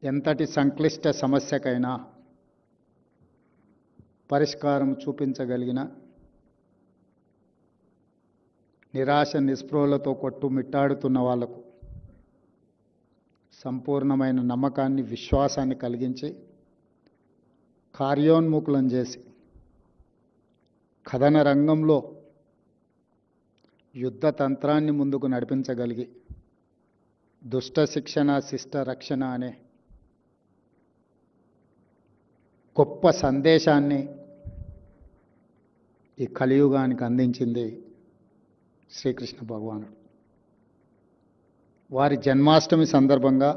ఎంతటి సంక్లిష్ట సమస్యకైనా పరిష్కారం చూపించగలిగిన నిరాశ నిస్పృహలతో కొట్టుమిట్టాడుతున్న వాళ్లకు సంపూర్ణమైన నమ్మకాన్ని విశ్వాసాన్ని కలిగించి కార్యోన్ముఖులను చేసి కథన రంగంలో యుద్ధ తంత్రాన్ని ముందుకు నడిపించగలిగి దుష్ట శిక్షణ శిష్ట రక్షణ అనే గొప్ప సందేశాన్ని ఈ కలియుగానికి అందించింది శ్రీకృష్ణ భగవానుడు. వారి జన్మాష్టమి సందర్భంగా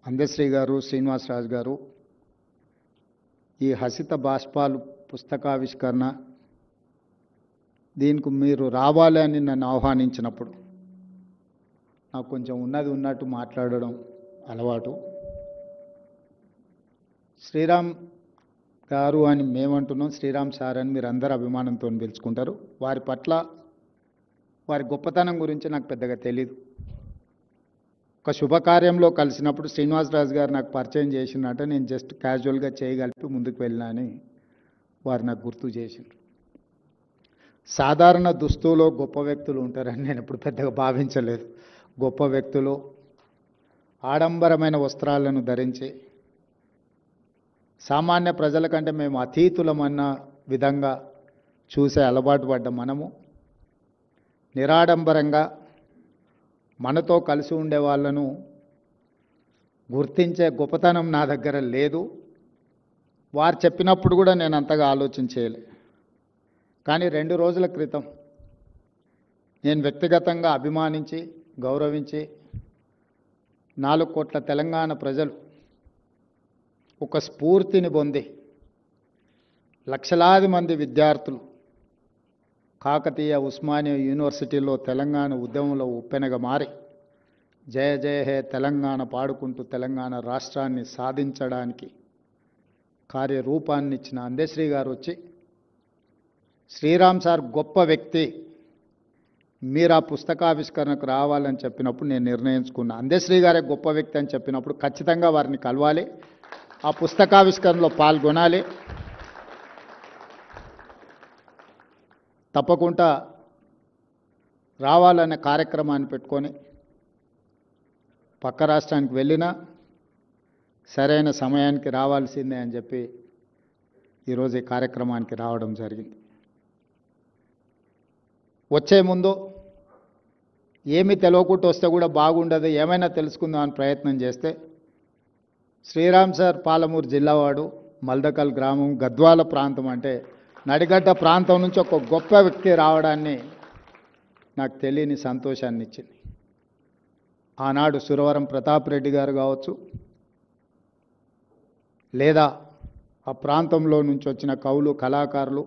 అందశ్రీ గారు, శ్రీనివాసరాజు గారు ఈ హసిత బాష్పాలు పుస్తకావిష్కరణ దీనికి మీరు రావాలి అని నన్ను ఆహ్వానించినప్పుడు నాకు కొంచెం ఉన్నది ఉన్నట్టు మాట్లాడడం అలవాటు. శ్రీరామ్ గారు అని మేమంటున్నాం, శ్రీరామ్ సార్ అని మీరు అందరు అభిమానంతో పిలుచుకుంటారు. వారి పట్ల వారి గొప్పతనం గురించి నాకు పెద్దగా తెలీదు. ఒక శుభకార్యంలో కలిసినప్పుడు శ్రీనివాసరాజు గారు నాకు పరిచయం చేసినట్టు నేను జస్ట్ క్యాజువల్గా చేయగలిపి ముందుకు వెళ్ళినా అని వారు నాకు గుర్తు చేసిండ్రు. సాధారణ దుస్తులో గొప్ప వ్యక్తులు ఉంటారని నేను ఎప్పుడు పెద్దగా భావించలేదు. గొప్ప వ్యక్తులు ఆడంబరమైన వస్త్రాలను ధరించి సామాన్య ప్రజల కంటే మేము అతీతులమన్న విధంగా చూసే అలవాటు పడ్డ మనము నిరాడంబరంగా మనతో కలిసి ఉండే వాళ్ళను గుర్తించే గొప్పతనం నా దగ్గర లేదు. వారు చెప్పినప్పుడు కూడా నేను అంతగా ఆలోచన చేయలే. కానీ 2 రోజుల క్రితం నేను వ్యక్తిగతంగా అభిమానించి గౌరవించి 4 కోట్ల తెలంగాణ ప్రజలు ఒక స్ఫూర్తిని పొంది లక్షలాది మంది విద్యార్థులు కాకతీయ ఉస్మానియా యూనివర్సిటీలో తెలంగాణ ఉద్యమంలో ఉప్పెనగా మారి జయ జయ హే తెలంగాణ పాడుకుంటూ తెలంగాణ రాష్ట్రాన్ని సాధించడానికి కార్యరూపాన్ని ఇచ్చిన అందశ్రీ గారు వచ్చి, శ్రీరామ్ సార్ గొప్ప వ్యక్తి, మీరు ఆ పుస్తకావిష్కరణకు రావాలని చెప్పినప్పుడు నేను నిర్ణయించుకున్నా. అందశ్రీ గారే గొప్ప వ్యక్తి అని చెప్పినప్పుడు ఖచ్చితంగా వారిని కలవాలి, ఆ పుస్తకావిష్కరణలో పాల్గొనాలి. తప్పకుండా రావాలనే కార్యక్రమాన్ని పెట్టుకొని పక్క రాష్ట్రానికి వెళ్ళినా సరైన సమయానికి రావాల్సిందే అని చెప్పి ఈరోజు ఈ కార్యక్రమానికి రావడం జరిగింది. వచ్చే ముందు ఏమి తెలియకుండా వస్తే కూడా బాగుండదు, ఏమైనా తెలుసుకుందాం అని ప్రయత్నం చేస్తే శ్రీరామ్ సార్ పాలమూరు జిల్లావాడు, మల్దకల్ గ్రామం, గద్వాల ప్రాంతం అంటే నడిగడ్డ ప్రాంతం నుంచి ఒక గొప్ప వ్యక్తి రావడాన్ని నాకు తెలియని సంతోషాన్ని ఇచ్చింది. ఆనాడు సురవరం ప్రతాప్ రెడ్డి గారు కావచ్చు, లేదా ఆ ప్రాంతంలో నుంచి వచ్చిన కవులు కళాకారులు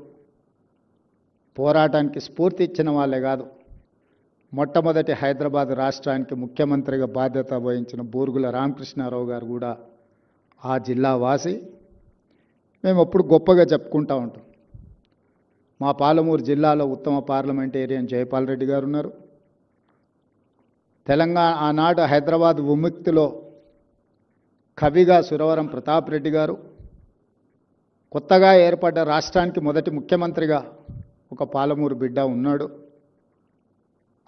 పోరాటానికి స్ఫూర్తి ఇచ్చిన వాళ్ళే కాదు, మొట్టమొదటి హైదరాబాద్ రాష్ట్రానికి ముఖ్యమంత్రిగా బాధ్యత వహించిన బూరుగుల రామకృష్ణారావు గారు కూడా ఆ జిల్లా వాసి. మేము ఎప్పుడు గొప్పగా చెప్పుకుంటూ ఉంటాం. మా పాలమూరు జిల్లాలో ఉత్తమ పార్లమెంటేరియన్ జయపాల్ రెడ్డి గారు ఉన్నారు. తెలంగాణ ఆనాడు హైదరాబాద్ విముక్తిలో కవిగా సురవరం ప్రతాప్ రెడ్డి గారు, కొత్తగా ఏర్పడ్డ రాష్ట్రానికి మొదటి ముఖ్యమంత్రిగా ఒక పాలమూరు బిడ్డ ఉన్నాడు.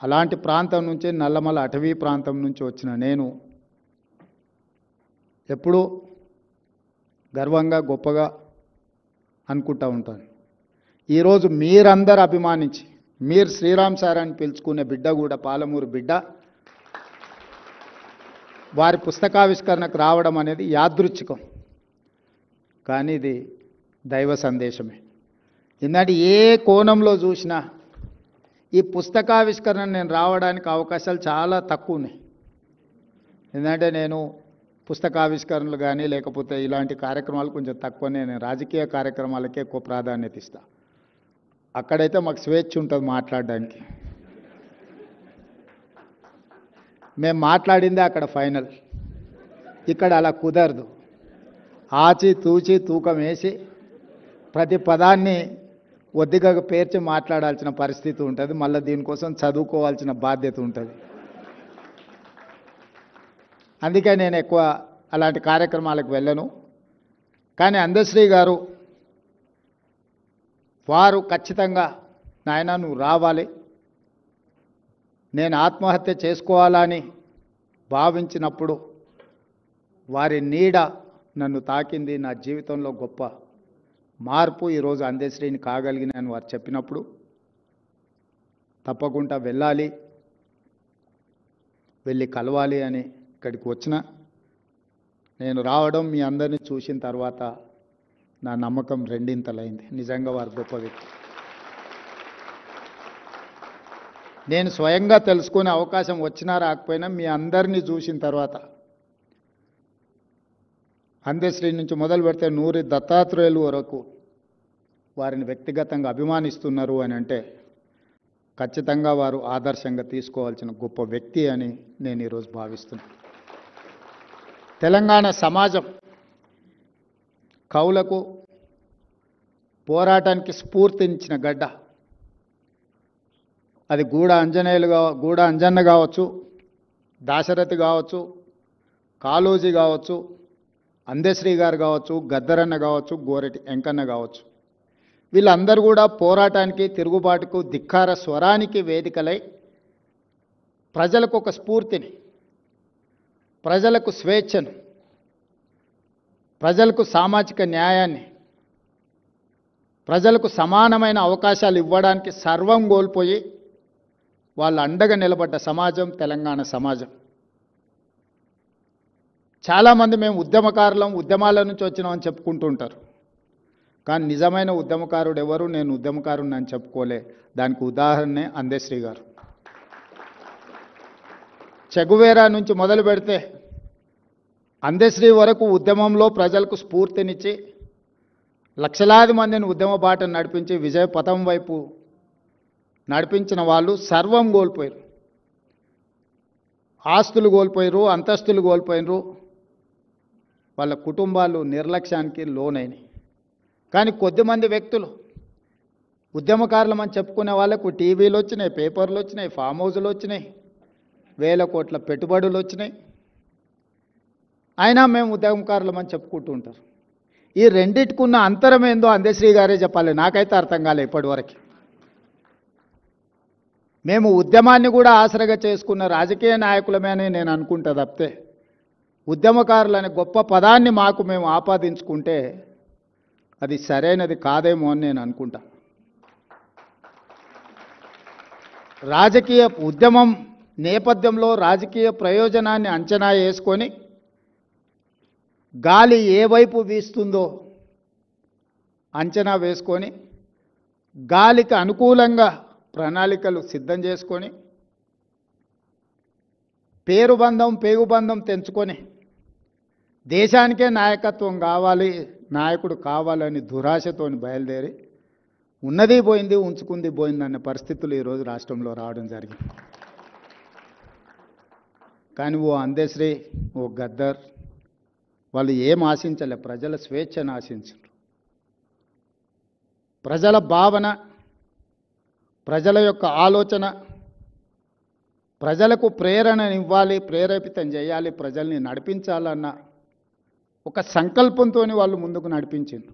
అలాంటి ప్రాంతం నుంచి, నల్లమల అటవీ ప్రాంతం నుంచి వచ్చిన నేను ఎప్పుడూ గర్వంగా గొప్పగా అనుకుంటూ ఉంటాను. ఈరోజు మీరందరూ అభిమానించి మీరు శ్రీరామ్ సార్ అని పిలుచుకునే బిడ్డ కూడా పాలమూరు బిడ్డ వారి పుస్తకావిష్కరణకు రావడం అనేది యాదృచ్ఛికం, కానీ ఇది దైవ సందేశమే. ఎందుకంటే ఏ కోణంలో చూసినా ఈ పుస్తకావిష్కరణ నేను రావడానికి అవకాశాలు చాలా తక్కువ ఉన్నాయి. ఎందుకంటే నేను పుస్తకావిష్కరణలు కానీ లేకపోతే ఇలాంటి కార్యక్రమాలు కొంచెం తక్కువనే, నేను రాజకీయ కార్యక్రమాలకే ఎక్కువ ప్రాధాన్యత ఇస్తాను. అక్కడైతే మాకు స్వేచ్ఛ ఉంటుంది మాట్లాడడానికి, మేము మాట్లాడిందే అక్కడ ఫైనల్. ఇక్కడ అలా కుదరదు. ఆచి తూచి తూకం వేసి ప్రతి పదాన్ని ఒద్దిగా పేర్చి మాట్లాడాల్సిన పరిస్థితి ఉంటుంది. మళ్ళీ దీనికోసం చదువుకోవాల్సిన బాధ్యత ఉంటుంది. అందుకే నేను ఎక్కువ అలాంటి కార్యక్రమాలకు వెళ్ళను. కానీ అందశ్రీ గారు వారు ఖచ్చితంగా నాయన నువ్వు రావాలి, నేను ఆత్మహత్య చేసుకోవాలని భావించినప్పుడు వారి నీడ నన్ను తాకింది, నా జీవితంలో గొప్ప మార్పు ఈరోజు అందశ్రీని కాగలిగినని వారు చెప్పినప్పుడు తప్పకుండా వెళ్ళాలి, వెళ్ళి కలవాలి అని ఇక్కడికి వచ్చిన. నేను రావడం మీ అందరినీ చూసిన తర్వాత నా నమ్మకం రెండింతలైంది. నిజంగా వారు గొప్ప వ్యక్తి. నేను స్వయంగా తెలుసుకునే అవకాశం వచ్చినా రాకపోయినా మీ అందరినీ చూసిన తర్వాత అందశ్రీ నుంచి మొదలు పెడితే నూరి దత్తాత్రేయులు వరకు వారిని వ్యక్తిగతంగా అభిమానిస్తున్నారు అని అంటే ఖచ్చితంగా వారు ఆదర్శంగా తీసుకోవాల్సిన గొప్ప వ్యక్తి అని నేను ఈరోజు భావిస్తున్నాను. తెలంగాణ సమాజం కవులకు పోరాటానికి స్ఫూర్తినిచ్చిన గడ్డ. అది గూడ అంజన్న కావచ్చు, దాశరథి కావచ్చు, కాళోజీ కావచ్చు, అందశ్రీ గారు కావచ్చు, గద్దరన్న కావచ్చు, గోరెటి వెంకన్న కావచ్చు, వీళ్ళందరూ కూడా పోరాటానికి, తిరుగుబాటుకు, ధిక్కార స్వరానికి వేదికలై ప్రజలకు ఒక స్ఫూర్తిని, ప్రజలకు స్వేచ్ఛను, ప్రజలకు సామాజిక న్యాయాన్ని, ప్రజలకు సమానమైన అవకాశాలు ఇవ్వడానికి సర్వం కోల్పోయి వాళ్ళు అండగా నిలబడ్డ సమాజం తెలంగాణ సమాజం. చాలామంది మేము ఉద్యమకారులం, ఉద్యమాల నుంచి వచ్చినామని చెప్పుకుంటూ ఉంటారు. కానీ నిజమైన ఉద్యమకారుడు ఎవరు? నేను ఉద్యమకారుని అని చెప్పుకోలే. దానికి ఉదాహరణే అందశ్రీ గారు. చెగువేరా నుంచి మొదలు పెడితే అందశ్రీ వరకు ఉద్యమంలో ప్రజలకు స్ఫూర్తినిచ్చి లక్షలాది మందిని ఉద్యమ బాటను నడిపించి విజయ పథం వైపు నడిపించిన వాళ్ళు సర్వం కోల్పోయారు. ఆస్తులు కోల్పోయారు, అంతస్తులు కోల్పోయినరు, వాళ్ళ కుటుంబాలు నిర్లక్ష్యానికి లోనైనాయి. కానీ కొద్దిమంది వ్యక్తులు ఉద్యమకారులమని చెప్పుకునే వాళ్ళకు టీవీలు వచ్చినాయి, పేపర్లు వచ్చినాయి, ఫామ్ హౌజులు వచ్చినాయి, వేల కోట్ల పెట్టుబడులు వచ్చినాయి. అయినా మేము ఉద్యమకారులమని చెప్పుకుంటూ ఉంటారు. ఈ రెండిటికున్న అంతరం ఏందో అందశ్రీ గారే చెప్పాలి. నాకైతే అర్థం కాలే ఇప్పటివరకు. మేము ఉద్యమాన్ని కూడా ఆసరగా చేసుకున్న రాజకీయ నాయకులమే అని నేను అనుకుంటా తప్పితే ఉద్యమకారులనే గొప్ప పదాన్ని మాకు మేము ఆపాదించుకుంటే అది సరైనది కాదేమో అని నేను అనుకుంటా. రాజకీయ ఉద్యమం నేపథ్యంలో రాజకీయ ప్రయోజనాన్ని అంచనా వేసుకొని గాలి ఏ వైపు వీస్తుందో అంచనా వేసుకొని గాలికి అనుకూలంగా ప్రణాళికలు సిద్ధం చేసుకొని పేరుబంధం పేగుబంధం తెంచుకొని దేశానికే నాయకత్వం కావాలి, నాయకుడు కావాలని దురాశతోని బయలుదేరి ఉన్నది పోయింది, ఉంచుకుంది పోయింది అనే పరిస్థితులు ఈరోజు రాష్ట్రంలో రావడం జరిగింది. కానీ ఓ అందశ్రీ, ఓ గద్దర్ వాళ్ళు ఏం ఆశించలే, ప్రజల స్వేచ్ఛను ఆశించారు. ప్రజల భావన, ప్రజల యొక్క ఆలోచన, ప్రజలకు ప్రేరణనివ్వాలి, ప్రేరేపితం చేయాలి, ప్రజల్ని నడిపించాలన్న ఒక సంకల్పంతో వాళ్ళు ముందుకు నడిపించారు.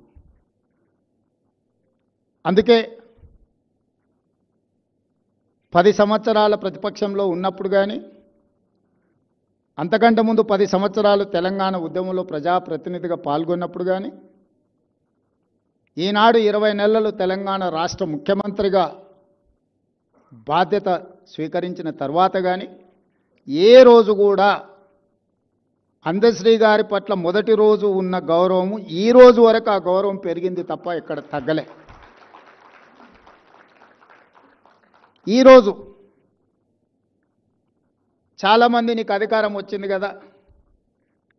అందుకే 10 సంవత్సరాల ప్రతిపక్షంలో ఉన్నప్పుడు కానీ, అంతకంటే ముందు 10 సంవత్సరాలు తెలంగాణ ఉద్యమంలో ప్రజాప్రతినిధిగా పాల్గొన్నప్పుడు కానీ, ఈనాడు 20 నెలలు తెలంగాణ రాష్ట్ర ముఖ్యమంత్రిగా బాధ్యత స్వీకరించిన తర్వాత కానీ ఏ రోజు కూడా అందశ్రీ గారి పట్ల మొదటి రోజు ఉన్న గౌరవము ఈ రోజు వరకు ఆ గౌరవం పెరిగింది తప్ప ఎక్కడ తగ్గలే. ఈరోజు చాలామంది నీకు అధికారం వచ్చింది కదా,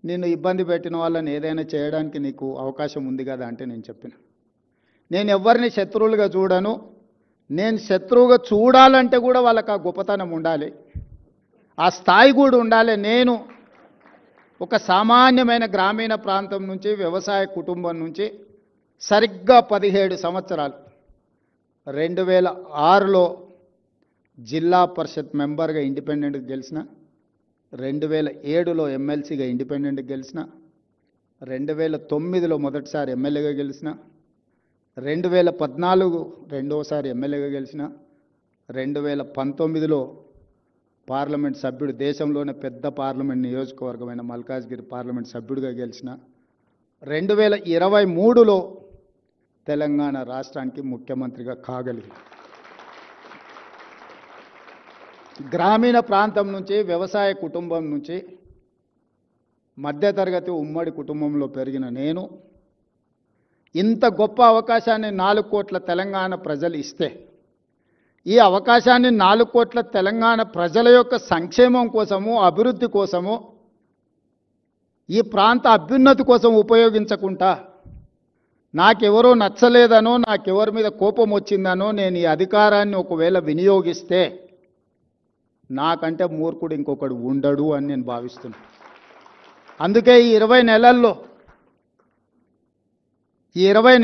నిన్ను ఇబ్బంది పెట్టిన వాళ్ళని ఏదైనా చేయడానికి నీకు అవకాశం ఉంది కదా అంటే నేను చెప్పిన, నేను ఎవరిని శత్రువులుగా చూడను. నేను శత్రువుగా చూడాలంటే కూడా వాళ్ళకి ఆ గొప్పతనం ఉండాలి, ఆ స్థాయి కూడా ఉండాలి. నేను ఒక సామాన్యమైన గ్రామీణ ప్రాంతం నుంచి, వ్యవసాయ కుటుంబం నుంచి సరిగ్గా 17 సంవత్సరాలు 2006లో జిల్లా పరిషత్ మెంబర్గా ఇండిపెండెంట్గా గెలిచిన. 2007లో ఎమ్మెల్సీగా ఇండిపెండెంట్గా గెలిచిన, 2009లో మొదటిసారి ఎమ్మెల్యేగా గెలిచిన, 2014 రెండోసారి ఎమ్మెల్యేగా గెలిచిన, 2019లో పార్లమెంట్ సభ్యుడు, దేశంలోనే పెద్ద పార్లమెంట్ నియోజకవర్గమైన మల్కాజ్గిరి పార్లమెంట్ సభ్యుడిగా గెలిచిన, 2023లో తెలంగాణ రాష్ట్రానికి ముఖ్యమంత్రిగా కాగలిగింది. గ్రామీణ ప్రాంతం నుంచి, వ్యవసాయ కుటుంబం నుంచి, మధ్యతరగతి ఉమ్మడి కుటుంబంలో పెరిగిన నేను ఇంత గొప్ప అవకాశాన్ని 4 కోట్ల తెలంగాణ ప్రజలు ఇస్తే, ఈ అవకాశాన్ని 4 కోట్ల తెలంగాణ ప్రజల యొక్క సంక్షేమం కోసము, అభివృద్ధి కోసము, ఈ ప్రాంత అభ్యున్నతి కోసం ఉపయోగించకుండా నాకెవరో నచ్చలేదనో, నాకెవరి మీద కోపం వచ్చిందనో నేను ఈ అధికారాన్ని ఒకవేళ వినియోగిస్తే నాకంటే మూర్ఖుడు ఇంకొకడు ఉండడు అని నేను భావిస్తున్నాను. అందుకే ఈ 20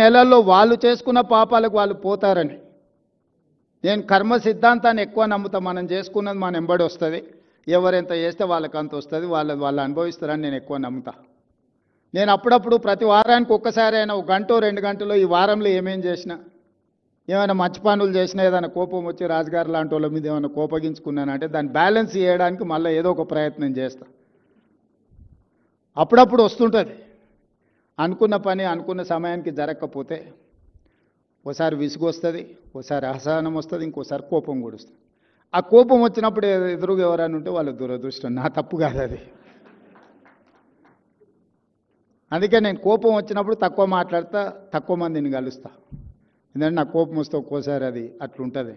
నెలల్లో వాళ్ళు చేసుకున్న పాపాలకు వాళ్ళు పోతారని నేను కర్మ సిద్ధాంతాన్ని ఎక్కువ నమ్ముతా. మనం చేసుకున్నది మన ఎంబడి వస్తుంది, ఎవరెంత చేస్తే వాళ్ళకి అంత వస్తుంది, వాళ్ళు అనుభవిస్తారని నేను ఎక్కువ నమ్ముతా. నేను అప్పుడప్పుడు ప్రతి వారానికి ఒక్కసారి అయినా 1 గంట 2 గంటలో ఈ వారంలో ఏమేం చేసినా, ఏమైనా మంచి పనులు చేసినా, ఏదైనా కోపం వచ్చి రాజుగారు లాంటి వాళ్ళ మీద ఏమైనా కోపగించుకున్నానంటే దాన్ని బ్యాలెన్స్ చేయడానికి మళ్ళీ ఏదో ఒక ప్రయత్నం చేస్తా. అప్పుడప్పుడు వస్తుంటుంది. అనుకున్న పని అనుకున్న సమయానికి జరగకపోతే ఓసారి విసుగు వస్తుంది, ఓసారి అసహనం వస్తుంది, ఇంకోసారి కోపం కూడా వస్తుంది. ఆ కోపం వచ్చినప్పుడు ఎదురుగా ఎవరైనా ఉంటే వాళ్ళ దురదృష్టం, నా తప్పు కాదు అది. అందుకే నేను కోపం వచ్చినప్పుడు తక్కువ మాట్లాడతా, తక్కువ మందిని కలుస్తా. ఎందుకంటే నాకు కోపం వస్తే ఒక్కోసారి అది అట్లుంటుంది.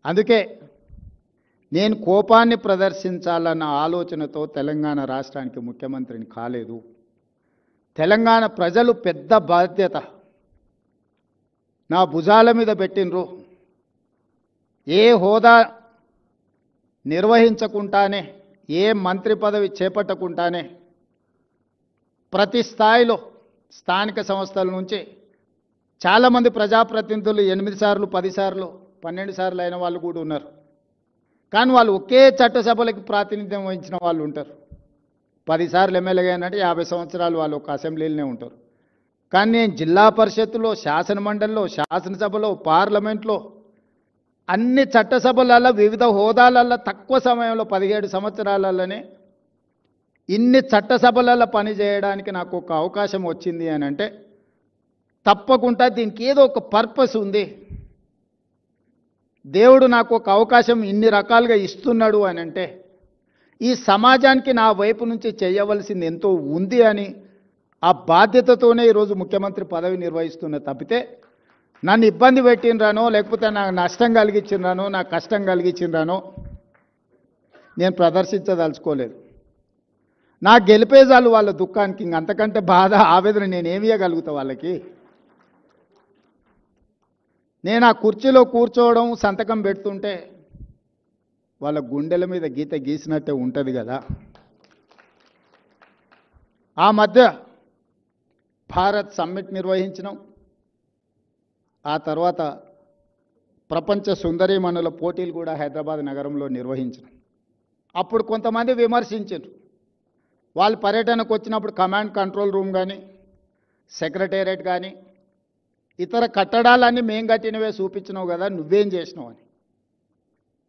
అందుకే నేను కోపాన్ని ప్రదర్శించాలన్న ఆలోచనతో తెలంగాణ రాష్ట్రానికి ముఖ్యమంత్రిని కాలేదు. తెలంగాణ ప్రజలు పెద్ద బాధ్యత నా భుజాల మీద పెట్టినరు. ఏ హోదా నిర్వహించకుండానే, ఏ మంత్రి పదవి చేపట్టకుండానే ప్రతి స్థాయిలో స్థానిక సంస్థల నుంచి చాలామంది ప్రజాప్రతినిధులు 8 సార్లు 10 సార్లు 12 సార్లు అయిన వాళ్ళు కూడా ఉన్నారు. కానీ వాళ్ళు ఒకే చట్టసభలకు ప్రాతినిధ్యం వహించిన వాళ్ళు ఉంటారు. 10 సార్లు ఎమ్మెల్యేగా అయినట్టు 50 సంవత్సరాలు వాళ్ళు ఒక అసెంబ్లీలోనే ఉంటారు. కానీ నేను జిల్లా పరిషత్తులో, శాసనమండలిలో, శాసనసభలో, పార్లమెంట్లో, అన్ని చట్టసభలలో, వివిధ హోదాలలో తక్కువ సమయంలో 17 సంవత్సరాలలోనే ఇన్ని చట్టసభలలో పనిచేయడానికి నాకు ఒక అవకాశం వచ్చింది అని అంటే తప్పకుండా దీనికి ఏదో ఒక పర్పస్ ఉంది. దేవుడు నాకు ఒక అవకాశం ఇన్ని రకాలుగా ఇస్తున్నాడు అని అంటే ఈ సమాజానికి నా వైపు నుంచి చేయవలసింది ఎంతో ఉంది అని ఆ బాధ్యతతోనే ఈరోజు ముఖ్యమంత్రి పదవి నిర్వహిస్తున్న తప్పితే నన్ను ఇబ్బంది పెట్టినరానో, లేకపోతే నాకు నష్టం కలిగించినరానో, నాకు కష్టం కలిగించినరానో నేను ప్రదర్శించదలుచుకోలేదు. నా గెలిపేజాలు వాళ్ళ దుఃఖానికి, ఇంకంతకంటే బాధ ఆవేదన నేనేమి ఇవ్వగలుగుతా వాళ్ళకి. నేను ఆ కుర్చీలో కూర్చోవడం, సంతకం పెడుతుంటే వాళ్ళ గుండెల మీద గీత గీసినట్టే ఉంటుంది కదా. ఆ మధ్య భారత్ సమ్మిట్ నిర్వహించినాం. ఆ తర్వాత ప్రపంచ సుందరీమణుల పోటీలు కూడా హైదరాబాద్ నగరంలో నిర్వహించినాం. అప్పుడు కొంతమంది విమర్శించారు. వాళ్ళు పర్యటనకు వచ్చినప్పుడు కమాండ్ కంట్రోల్ రూమ్ కానీ, సెక్రటేరియట్ కానీ, ఇతర కట్టడాలన్నీ మేము కట్టినవే చూపించినావు కదా, నువ్వేం చేసినావు అని.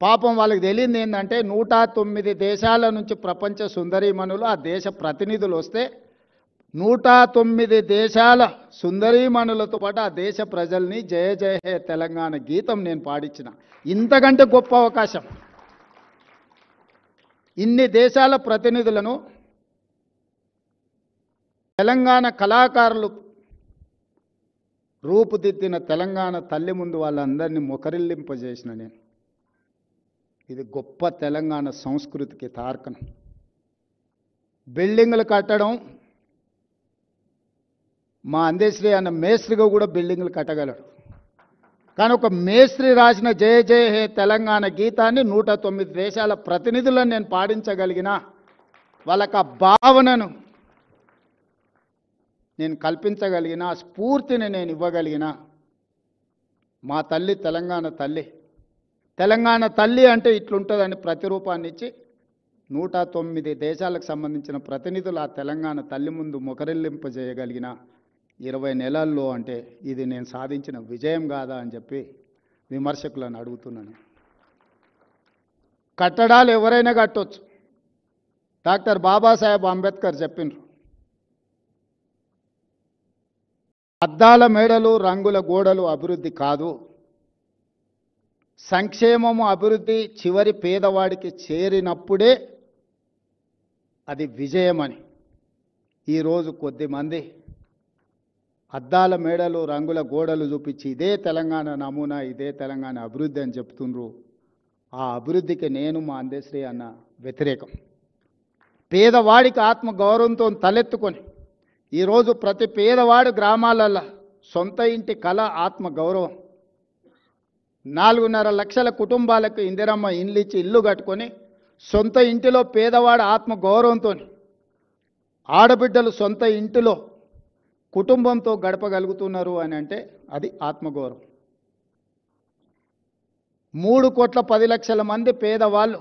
పాపం వాళ్ళకి తెలియదు ఏంటంటే 109 దేశాల నుంచి ప్రపంచ సుందరీమణులు, ఆ దేశ ప్రతినిధులు వస్తే 109 దేశాల సుందరీమణులతో పాటు ఆ దేశ ప్రజల్ని జయ జయ హే తెలంగాణ గీతం నేను పాడించిన. ఇంతకంటే గొప్ప అవకాశం. ఇన్ని దేశాల ప్రతినిధులను తెలంగాణ కళాకారులు రూపుదిద్దిన తెలంగాణ తల్లి ముందు వాళ్ళందరినీ మొకరిల్లింపజేసిన నేను. ఇది గొప్ప తెలంగాణ సంస్కృతికి తార్కణం. బిల్డింగులు కట్టడం, మా అందశ్రీ అన్న మేస్త్రిగా కూడా బిల్డింగులు కట్టగలడు. కానీ ఒక మేస్త్రి రాసిన జయ జయ హే తెలంగాణ గీతాన్ని 109 దేశాల ప్రతినిధులను నేను పాడించగలిగిన, వాళ్ళకి ఆ భావనను నేను కల్పించగలిగిన, ఆ స్ఫూర్తిని నేను ఇవ్వగలిగిన మా తల్లి తెలంగాణ తల్లి. తెలంగాణ తల్లి అంటే ఇట్లుంటుందని ప్రతిరూపాన్ని ఇచ్చి 109 దేశాలకు సంబంధించిన ప్రతినిధులు ఆ తెలంగాణ తల్లి ముందు మొకరిల్లింపజేయగలిగిన 20 నెలల్లో అంటే ఇది నేను సాధించిన విజయం కాదా అని చెప్పి విమర్శకులను అడుగుతున్నాను. కట్టడాలు ఎవరైనా కట్టొచ్చు. డాక్టర్ బాబాసాహెబ్ అంబేద్కర్ చెప్పిండ్రు, అద్దాల మేడలు రంగుల గోడలు అభివృద్ధి కాదు, సంక్షేమము అభివృద్ధి చివరి పేదవాడికి చేరినప్పుడే అది విజయమని. ఈరోజు కొద్దిమంది అద్దాల మేడలు రంగుల గోడలు చూపించి ఇదే తెలంగాణ నమూనా, ఇదే తెలంగాణ అభివృద్ధి అని చెప్తుండ్రు. ఆ అభివృద్ధికి నేను మా అందశ్రీ అన్న వ్యతిరేకం. పేదవాడికి ఆత్మ గౌరవంతో తలెత్తుకొని ఈరోజు ప్రతి పేదవాడు గ్రామాలలో సొంత ఇంటి కళ ఆత్మ గౌరవం. 4.5 లక్షల కుటుంబాలకు ఇందిరమ్మ ఇండ్లు ఇచ్చి ఇల్లు కట్టుకొని సొంత ఇంటిలో పేదవాడు ఆత్మ గౌరవంతో, ఆడబిడ్డలు సొంత ఇంటిలో కుటుంబంతో గడపగలుగుతున్నారు అని అంటే అది ఆత్మగౌరవం. 3,10,00,000 మంది పేదవాళ్ళు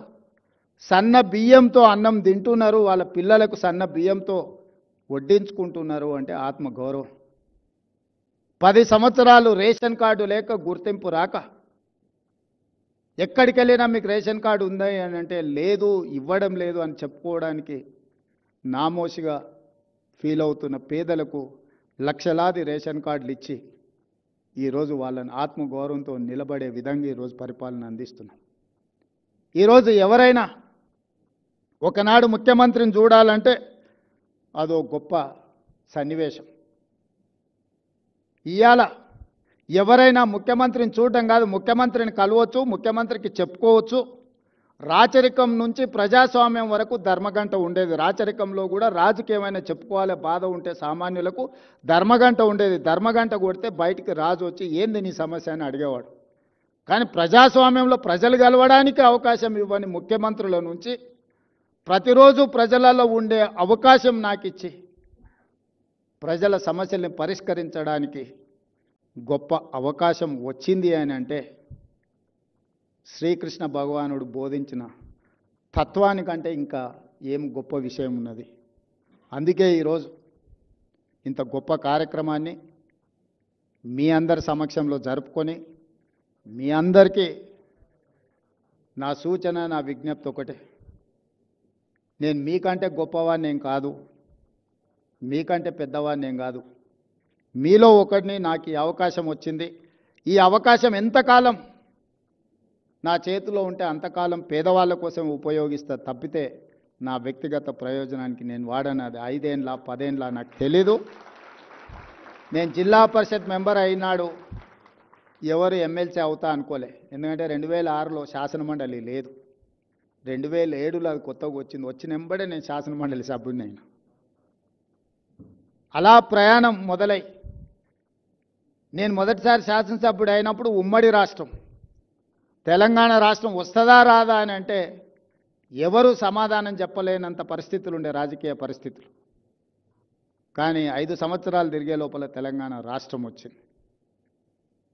సన్న బియ్యంతో అన్నం తింటున్నారు, వాళ్ళ పిల్లలకు సన్న బియ్యంతో వడ్డించుకుంటున్నారు అంటే ఆత్మగౌరవం. 10 సంవత్సరాలు రేషన్ కార్డు లేక గుర్తింపు రాక ఎక్కడికి వెళ్ళినా మీకు రేషన్ కార్డు ఉందా అని అంటే లేదు, ఇవ్వడం లేదు అని చెప్పుకోవడానికి నామోషిగా ఫీల్ అవుతున్న పేదలకు లక్షలాది రేషన్ కార్డులు ఇచ్చి ఈరోజు వాళ్ళని ఆత్మగౌరవంతో నిలబడే విధంగా ఈరోజు పరిపాలన అందిస్తున్నాం. ఈరోజు ఎవరైనా ఒకనాడు ముఖ్యమంత్రిని చూడాలంటే అదో గొప్ప సన్నివేశం. ఇవాళ ఎవరైనా ముఖ్యమంత్రిని చూడడం కాదు, ముఖ్యమంత్రిని కలవచ్చు, ముఖ్యమంత్రికి చెప్పుకోవచ్చు. రాచరికం నుంచి ప్రజాస్వామ్యం వరకు ధర్మగంట ఉండేది. రాచరికంలో కూడా రాజకీయమైన చెప్పుకోవాలి, బాధ ఉంటే సామాన్యులకు ధర్మగంట ఉండేది. ధర్మగంట కొడితే బయటికి రాజు వచ్చి ఏంది నీ సమస్య అని అడిగేవాడు. కానీ ప్రజాస్వామ్యంలో ప్రజలు గెలవడానికి అవకాశం ఇవ్వని ముఖ్యమంత్రుల నుంచి ప్రతిరోజు ప్రజలలో ఉండే అవకాశం నాకు ఇచ్చి ప్రజల సమస్యల్ని పరిష్కరించడానికి గొప్ప అవకాశం వచ్చింది అని అంటే శ్రీకృష్ణ భగవానుడు బోధించిన తత్వానికంటే ఇంకా ఏం గొప్ప విషయం ఉన్నది. అందుకే ఈరోజు ఇంత గొప్ప కార్యక్రమాన్ని మీ అందరి సమక్షంలో జరుపుకొని మీ అందరికీ నా సూచన, నా విజ్ఞప్తి ఒకటే. నేను మీకంటే గొప్పవాడిని ఏం కాదు, మీకంటే పెద్దవాడిని ఏం కాదు. మీలో ఒకటిని నాకు ఈ అవకాశం వచ్చింది. ఈ అవకాశం ఎంతకాలం నా చేతిలో ఉంటే అంతకాలం పేదవాళ్ళ కోసం ఉపయోగిస్తా తప్పితే నా వ్యక్తిగత ప్రయోజనానికి నేను వాడను. అది 5 ఏళ్ళ 10 ఏళ్ళ నాకు తెలీదు. నేను జిల్లా పరిషత్ మెంబర్ అయినాడు ఎవరు ఎమ్మెల్సీ అవుతా అనుకోలే. ఎందుకంటే 2006లో శాసనమండలి లేదు, 2007లో అది కొత్తగా వచ్చింది. వచ్చిన వెంబడే నేను శాసనమండలి సభ్యుడిని అయినా. అలా ప్రయాణం మొదలై నేను మొదటిసారి శాసనసభ్యుడు అయినప్పుడు ఉమ్మడి రాష్ట్రం తెలంగాణ రాష్ట్రం వస్తుందా రాదా అని అంటే ఎవరు సమాధానం చెప్పలేనంత పరిస్థితులు ఉండే, రాజకీయ పరిస్థితులు. కానీ 5 సంవత్సరాలు తిరిగే లోపల తెలంగాణ రాష్ట్రం వచ్చింది.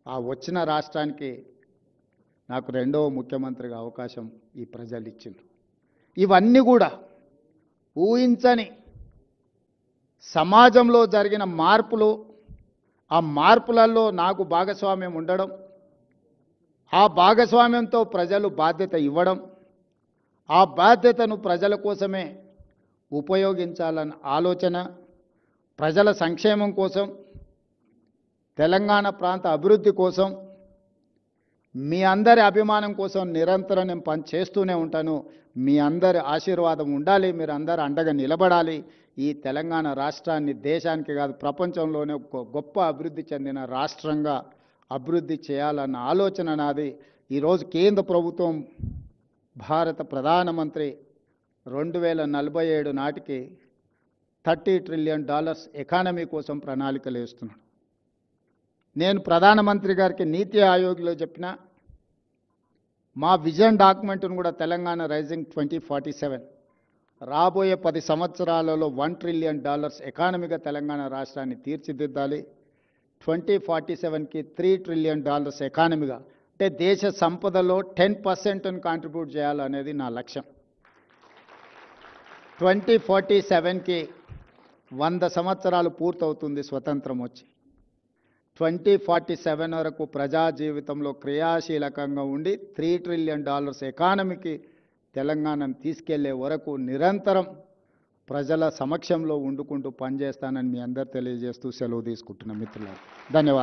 ఆ వచ్చిన రాష్ట్రానికి నాకు 2వ ముఖ్యమంత్రిగా అవకాశం ఈ ప్రజలు ఇచ్చిండ్రు. ఇవన్నీ కూడా ఊహించని సమాజంలో జరిగిన మార్పులు, ఆ మార్పులలో నాకు భాగస్వామ్యం ఉండడం, ఆ భాగస్వామ్యంతో ప్రజలు బాధ్యత ఇవ్వడం, ఆ బాధ్యతను ప్రజల కోసమే ఉపయోగించాలన్న ఆలోచన, ప్రజల సంక్షేమం కోసం, తెలంగాణ ప్రాంత అభివృద్ధి కోసం, మీ అందరి అభిమానం కోసం నిరంతరం నేను పని చేస్తూనే ఉంటాను. మీ అందరి ఆశీర్వాదం ఉండాలి, మీరు అందరూ అండగా నిలబడాలి. ఈ తెలంగాణ రాష్ట్రాన్ని దేశానికి కాదు ప్రపంచంలోనే ఒక గొప్ప అభివృద్ధి చెందిన రాష్ట్రంగా అభివృద్ధి చేయాలన్న ఆలోచన నాది. ఈరోజు కేంద్ర ప్రభుత్వం భారత ప్రధానమంత్రి 2047 నాటికి $30 ట్రిలియన్ ఎకానమీ కోసం ప్రణాళికలు వేస్తున్నాడు. నేను ప్రధానమంత్రి గారికి నీతి ఆయోగ్లో చెప్పిన మా విజన్ డాక్యుమెంట్ను కూడా తెలంగాణ రైజింగ్ 2047 రాబోయే 10 సంవత్సరాలలో $1 ట్రిలియన్ ఎకానమీగా తెలంగాణ రాష్ట్రాన్ని తీర్చిదిద్దాలి. 2047కి $3 ట్రిలియన్ ఎకానమీగా, అంటే దేశ సంపదలో 10% కాంట్రిబ్యూట్ చేయాలనేది నా లక్ష్యం. 2047కి 100 సంవత్సరాలు పూర్తవుతుంది స్వతంత్రం వచ్చి. 2047 వరకు ప్రజా జీవితంలో క్రియాశీలకంగా ఉండి $3 ట్రిలియన్ ఎకానమీకి తెలంగాణను తీసుకెళ్లే వరకు నిరంతరం ప్రజల సమక్షంలో ఉండుకుంటూ పనిచేస్తానని మీ అందరు తెలియజేస్తూ సెలవు తీసుకుంటున్న మిత్రులారా. ధన్యవాదాలు.